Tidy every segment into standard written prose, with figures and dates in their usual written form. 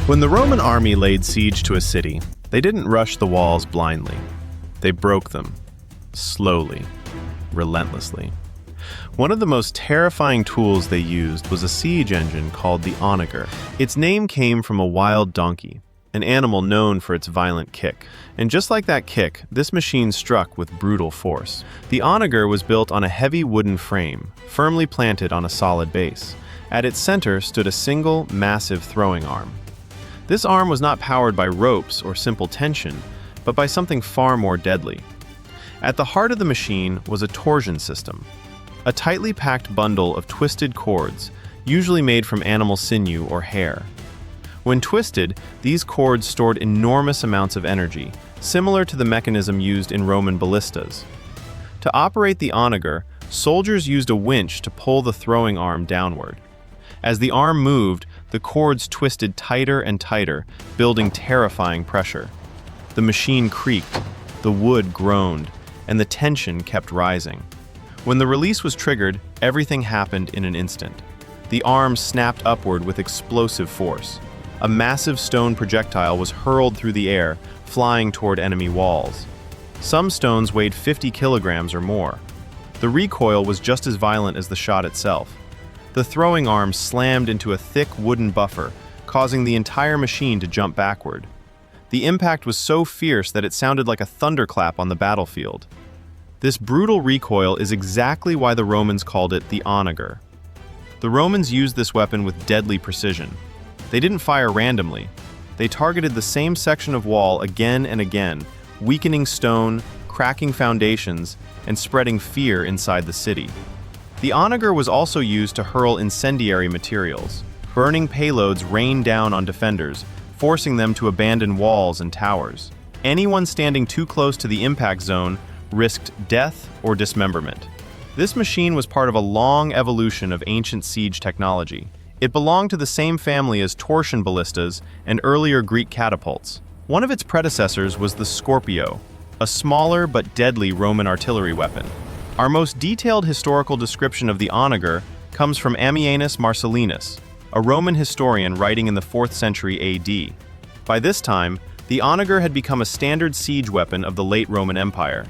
When the Roman army laid siege to a city, they didn't rush the walls blindly. They broke them, slowly, relentlessly. One of the most terrifying tools they used was a siege engine called the Onager. Its name came from a wild donkey, an animal known for its violent kick. And just like that kick, this machine struck with brutal force. The Onager was built on a heavy wooden frame, firmly planted on a solid base. At its center stood a single, massive throwing arm. This arm was not powered by ropes or simple tension, but by something far more deadly. At the heart of the machine was a torsion system, a tightly packed bundle of twisted cords, usually made from animal sinew or hair. When twisted, these cords stored enormous amounts of energy, similar to the mechanism used in Roman ballistas. To operate the Onager, soldiers used a winch to pull the throwing arm downward. As the arm moved, the cords twisted tighter and tighter, building terrifying pressure. The machine creaked, the wood groaned, and the tension kept rising. When the release was triggered, everything happened in an instant. The arm snapped upward with explosive force. A massive stone projectile was hurled through the air, flying toward enemy walls. Some stones weighed 50 kilograms or more. The recoil was just as violent as the shot itself. The throwing arm slammed into a thick wooden buffer, causing the entire machine to jump backward. The impact was so fierce that it sounded like a thunderclap on the battlefield. This brutal recoil is exactly why the Romans called it the Onager. The Romans used this weapon with deadly precision. They didn't fire randomly. They targeted the same section of wall again and again, weakening stone, cracking foundations, and spreading fear inside the city. The Onager was also used to hurl incendiary materials. Burning payloads rained down on defenders, forcing them to abandon walls and towers. Anyone standing too close to the impact zone risked death or dismemberment. This machine was part of a long evolution of ancient siege technology. It belonged to the same family as torsion ballistas and earlier Greek catapults. One of its predecessors was the Scorpio, a smaller but deadly Roman artillery weapon. Our most detailed historical description of the Onager comes from Ammianus Marcellinus, a Roman historian writing in the 4th century AD. By this time, the Onager had become a standard siege weapon of the late Roman Empire.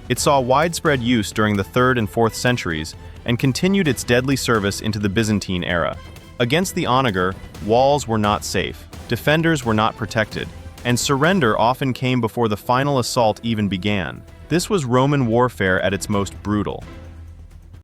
It saw widespread use during the 3rd and 4th centuries and continued its deadly service into the Byzantine era. Against the Onager, walls were not safe, defenders were not protected, and surrender often came before the final assault even began. This was Roman warfare at its most brutal.